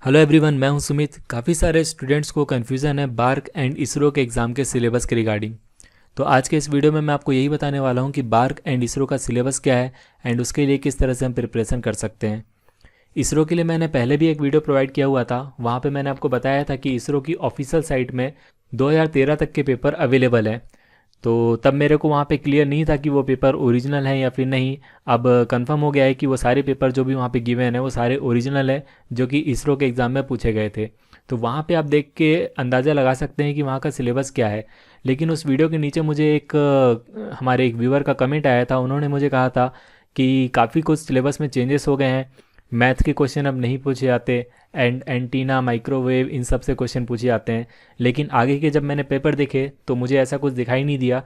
Hello everyone, मैं हूं सुमित। काफ़ी सारे स्टूडेंट्स को कन्फ्यूज़न है बार्क एंड इसरो के एग्ज़ाम के सिलेबस के रिगार्डिंग। तो आज के इस वीडियो में मैं आपको यही बताने वाला हूं कि बार्क एंड इसरो का सिलेबस क्या है एंड उसके लिए किस तरह से हम प्रिपरेशन कर सकते हैं। इसरो के लिए मैंने पहले भी एक वीडियो प्रोवाइड किया हुआ था, वहाँ पे मैंने आपको बताया था कि इसरो की ऑफिशियल साइट में 2013 तक के पेपर अवेलेबल हैं। तो तब मेरे को वहाँ पे क्लियर नहीं था कि वो पेपर ओरिजिनल है या फिर नहीं। अब कंफर्म हो गया है कि वो सारे पेपर जो भी वहाँ पे गिवन है वो सारे ओरिजिनल है, जो कि इसरो के एग्ज़ाम में पूछे गए थे। तो वहाँ पे आप देख के अंदाज़ा लगा सकते हैं कि वहाँ का सिलेबस क्या है। लेकिन उस वीडियो के नीचे मुझे हमारे एक व्यूअर का कमेंट आया था। उन्होंने मुझे कहा था कि काफ़ी कुछ सिलेबस में चेंजेस हो गए हैं, मैथ के क्वेश्चन अब नहीं पूछे जाते एंड एंटीना माइक्रोवेव इन सब से क्वेश्चन पूछे जाते हैं। लेकिन आगे के जब मैंने पेपर देखे तो मुझे ऐसा कुछ दिखाई नहीं दिया।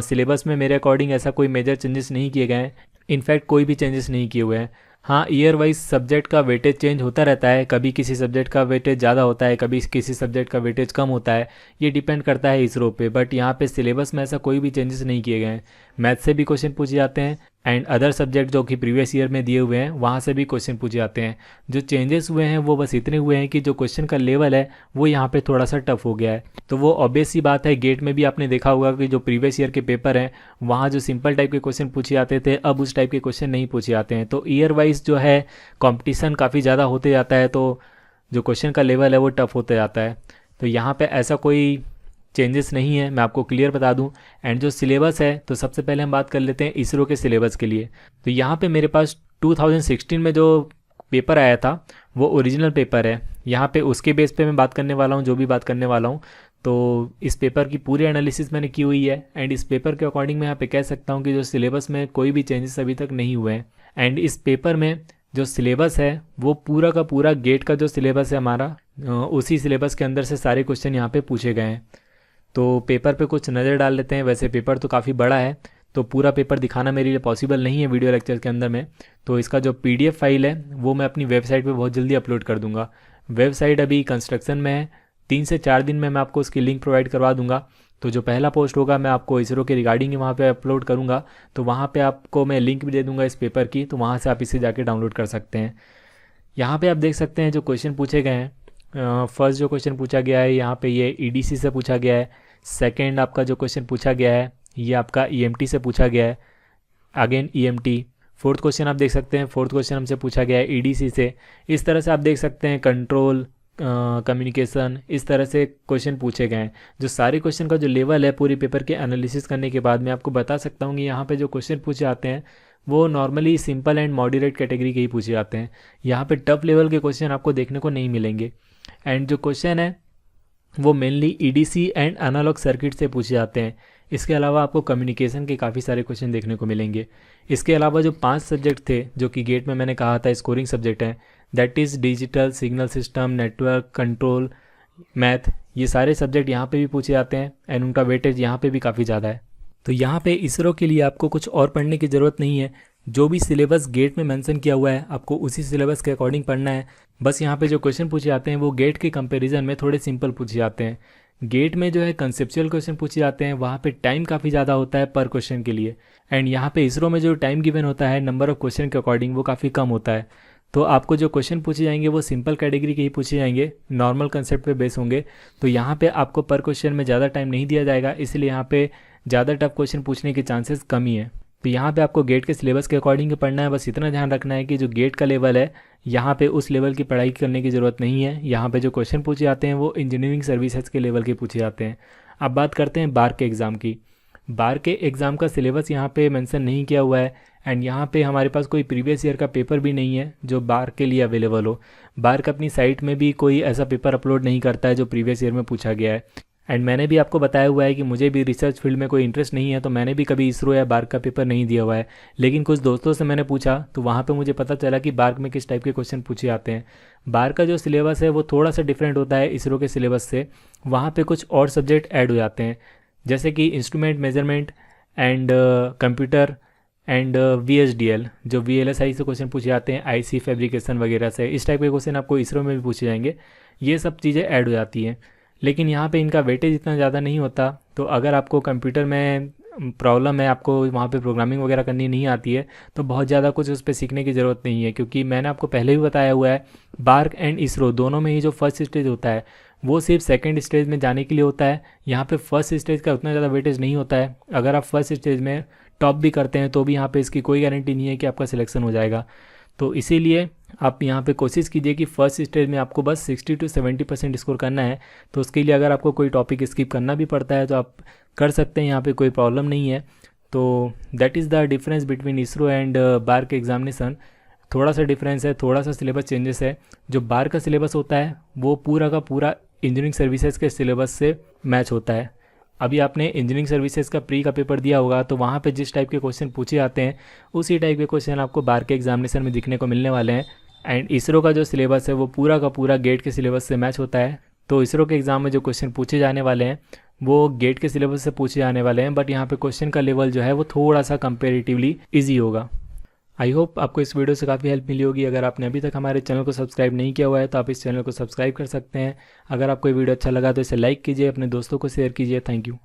सिलेबस में मेरे अकॉर्डिंग ऐसा कोई मेजर चेंजेस नहीं किए गए हैं। इनफैक्ट कोई भी चेंजेस नहीं किए हुए हैं। हाँ, ईयर वाइज सब्जेक्ट का वेटेज चेंज होता रहता है, कभी किसी सब्जेक्ट का वेटेज ज़्यादा होता है, कभी किसी सब्जेक्ट का वेटेज कम होता है। ये डिपेंड करता है इसरो पे। बट यहाँ पे सिलेबस में ऐसा कोई भी चेंजेस नहीं किए गए हैं। मैथ से भी क्वेश्चन पूछे जाते हैं एंड अदर सब्जेक्ट जो कि प्रीवियस ईयर में दिए हुए हैं वहाँ से भी क्वेश्चन पूछे जाते हैं। जो चेंजेस हुए हैं वो बस इतने हुए हैं कि जो क्वेश्चन का लेवल है वो यहाँ पे थोड़ा सा टफ हो गया है। तो वो ऑब्वियस सी बात है, गेट में भी आपने देखा होगा कि जो प्रीवियस ईयर के पेपर हैं वहाँ जो सिंपल टाइप के क्वेश्चन पूछे जाते थे, अब उस टाइप के क्वेश्चन नहीं पूछे जाते हैं। तो ईयर वाइज जो है कंपटीशन काफ़ी ज़्यादा होते जाता है, तो जो क्वेश्चन का लेवल है वो टफ होते जाता है। तो यहाँ पे ऐसा कोई चेंजेस नहीं है, मैं आपको क्लियर बता दूं। एंड जो सिलेबस है, तो सबसे पहले हम बात कर लेते हैं इसरो के सिलेबस के लिए। तो यहाँ पे मेरे पास 2016 में जो पेपर आया था वो ओरिजिनल पेपर है। यहाँ पे उसके बेस पे मैं बात करने वाला हूँ, जो भी बात करने वाला हूँ। तो इस पेपर की पूरी एनालिसिस मैंने की हुई है एंड इस पेपर के अकॉर्डिंग मैं यहाँ पे कह सकता हूँ कि जो सिलेबस में कोई भी चेंजेस अभी तक नहीं हुए हैं। एंड इस पेपर में जो सिलेबस है वो पूरा का पूरा गेट का जो सिलेबस है हमारा, उसी सिलेबस के अंदर से सारे क्वेश्चन यहाँ पे पूछे गए हैं। तो पेपर पे कुछ नज़र डाल लेते हैं। वैसे पेपर तो काफ़ी बड़ा है, तो पूरा पेपर दिखाना मेरे लिए पॉसिबल नहीं है वीडियो लेक्चर के अंदर में। तो इसका जो पीडीएफ फाइल है वो मैं अपनी वेबसाइट पे बहुत जल्दी अपलोड कर दूंगा। वेबसाइट अभी कंस्ट्रक्शन में है, 3 से 4 दिन में मैं आपको उसकी लिंक प्रोवाइड करवा दूंगा। तो जो पहला पोस्ट होगा मैं आपको इसरो के रिगार्डिंग ही वहाँ पे अपलोड करूँगा। तो वहाँ पे आपको मैं लिंक भी दे दूँगा इस पेपर की, तो वहाँ से आप इसे जाके डाउनलोड कर सकते हैं। यहाँ पे आप देख सकते हैं जो क्वेश्चन पूछे गए हैं। फर्स्ट जो क्वेश्चन पूछा गया है यहाँ पे ये ईडीसी से पूछा गया है। सेकंड आपका जो क्वेश्चन पूछा गया है ये आपका ईएमटी से पूछा गया है, अगेन ईएमटी। फोर्थ क्वेश्चन आप देख सकते हैं, फोर्थ क्वेश्चन हमसे पूछा गया है ईडीसी से। इस तरह से आप देख सकते हैं कंट्रोल, कम्युनिकेशन, इस तरह से क्वेश्चन पूछे गए हैं। जो सारे क्वेश्चन का जो लेवल है पूरी पेपर के एनालिसिस करने के बाद मैं आपको बता सकता हूँ कि यहाँ पे जो क्वेश्चन पूछे जाते हैं वो normally simple and moderate category के ही पूछे जाते हैं। यहाँ पे टफ लेवल के क्वेश्चन आपको देखने को नहीं मिलेंगे। एंड जो क्वेश्चन है वो mainly EDC and analog circuit से पूछे जाते हैं। इसके अलावा आपको कम्युनिकेशन के काफ़ी सारे क्वेश्चन देखने को मिलेंगे। इसके अलावा जो 5 सब्जेक्ट थे जो कि गेट में मैंने कहा था स्कोरिंग सब्जेक्ट हैं, that is digital, signal system, network, control, math, ये सारे सब्जेक्ट यहाँ पे भी पूछे जाते हैं एंड उनका वेटेज यहाँ पे भी काफ़ी ज़्यादा है। तो यहाँ पे इसरो के लिए आपको कुछ और पढ़ने की ज़रूरत नहीं है। जो भी सिलेबस गेट में मेंशन किया हुआ है आपको उसी सिलेबस के अकॉर्डिंग पढ़ना है। बस यहाँ पे जो क्वेश्चन पूछे जाते हैं वो गेट के कंपैरिजन में थोड़े सिंपल पूछे जाते हैं। गेट में जो है कंसेप्चुअल क्वेश्चन पूछे जाते हैं, वहाँ पे टाइम काफ़ी ज़्यादा होता है पर क्वेश्चन के लिए। एंड यहाँ पे इसरो में जो टाइम गिवन होता है नंबर ऑफ क्वेश्चन के अकॉर्डिंग वो काफ़ी कम होता है। तो आपको जो क्वेश्चन पूछे जाएंगे वो सिंपल कैटेगरी के ही पूछे जाएंगे, नॉर्मल कंसेप्ट पे बेस होंगे। तो यहाँ पे आपको पर क्वेश्चन में ज़्यादा टाइम नहीं दिया जाएगा, इसलिए यहाँ पे ज़्यादा टफ क्वेश्चन पूछने के चांसेस कम ही है। तो यहाँ पे आपको गेट के सिलेबस के अकॉर्डिंग पढ़ना है। बस इतना ध्यान रखना है कि जो गेट का लेवल है यहाँ पे उस लेवल की पढ़ाई करने की ज़रूरत नहीं है। यहाँ पे जो क्वेश्चन पूछे जाते हैं वो इंजीनियरिंग सर्विसेज के लेवल के पूछे जाते हैं। अब बात करते हैं बार के एग्ज़ाम की। बार के एग्ज़ाम का सिलेबस यहाँ पे मेंशन नहीं किया हुआ है एंड यहाँ पे हमारे पास कोई प्रीवियस ईयर का पेपर भी नहीं है जो बार के लिए अवेलेबल हो। बार का अपनी साइट में भी कोई ऐसा पेपर अपलोड नहीं करता है जो प्रीवियस ईयर में पूछा गया है। एंड मैंने भी आपको बताया हुआ है कि मुझे भी रिसर्च फील्ड में कोई इंटरेस्ट नहीं है, तो मैंने भी कभी इसरो या बार्क का पेपर नहीं दिया हुआ है। लेकिन कुछ दोस्तों से मैंने पूछा तो वहाँ पे मुझे पता चला कि बार्क में किस टाइप के क्वेश्चन पूछे जाते हैं। बार्क का जो सिलेबस है वो थोड़ा सा डिफरेंट होता है इसरो के सिलेबस से। वहाँ पे कुछ और सब्जेक्ट ऐड हो जाते हैं, जैसे कि instrument measurement and computer and VHDL, जो VLSI से क्वेश्चन पूछे जाते हैं, IC फैब्रिकेशन वगैरह से। इस टाइप के क्वेश्चन आपको इसरो में भी पूछे जाएंगे। ये सब चीज़ें ऐड हो जाती हैं, लेकिन यहाँ पे इनका वेटेज इतना ज़्यादा नहीं होता। तो अगर आपको कंप्यूटर में प्रॉब्लम है, आपको वहाँ पे प्रोग्रामिंग वगैरह करनी नहीं आती है, तो बहुत ज़्यादा कुछ उस पर सीखने की ज़रूरत नहीं है, क्योंकि मैंने आपको पहले भी बताया हुआ है बार्क एंड इसरो दोनों में ही जो फर्स्ट स्टेज होता है वो सिर्फ सेकंड स्टेज में जाने के लिए होता है। यहाँ पे फर्स्ट स्टेज का उतना ज़्यादा वेटेज नहीं होता है। अगर आप फर्स्ट स्टेज में टॉप भी करते हैं तो भी यहाँ पे इसकी कोई गारंटी नहीं है कि आपका सिलेक्शन हो जाएगा। तो इसीलिए आप यहाँ पे कोशिश कीजिए कि फर्स्ट स्टेज में आपको बस 60 to 70% स्कोर करना है। तो उसके लिए अगर आपको कोई टॉपिक स्किप करना भी पड़ता है तो आप कर सकते हैं, यहाँ पे कोई प्रॉब्लम नहीं है। तो that is the difference between ISRO and BARC examination. थोड़ा सा डिफरेंस है, थोड़ा सा सिलेबस चेंजेस है। जो बार का सिलेबस होता है वो पूरा का पूरा इंजीनियरिंग सर्विसेज के सिलेबस से मैच होता है। अभी आपने इंजीनियरिंग सर्विसेज का प्री का पेपर दिया होगा, तो वहाँ पे जिस टाइप के क्वेश्चन पूछे जाते हैं उसी टाइप के क्वेश्चन आपको बार के एग्जामिनेशन में दिखने को मिलने वाले हैं। एंड इसरो का जो सिलेबस है वो पूरा का पूरा गेट के सिलेबस से मैच होता है। तो इसरो के एग्ज़ाम में जो क्वेश्चन पूछे जाने वाले हैं वो गेट के सिलेबस से पूछे जाने वाले हैं, बट यहाँ पे क्वेश्चन का लेवल जो है वो थोड़ा सा कंपेरेटिवली ईजी होगा। आई होप आपको इस वीडियो से काफ़ी हेल्प मिली होगी। अगर आपने अभी तक हमारे चैनल को सब्सक्राइब नहीं किया हुआ है तो आप इस चैनल को सब्सक्राइब कर सकते हैं। अगर आपको ये वीडियो अच्छा लगा तो इसे लाइक कीजिए, अपने दोस्तों को शेयर कीजिए। Thank you.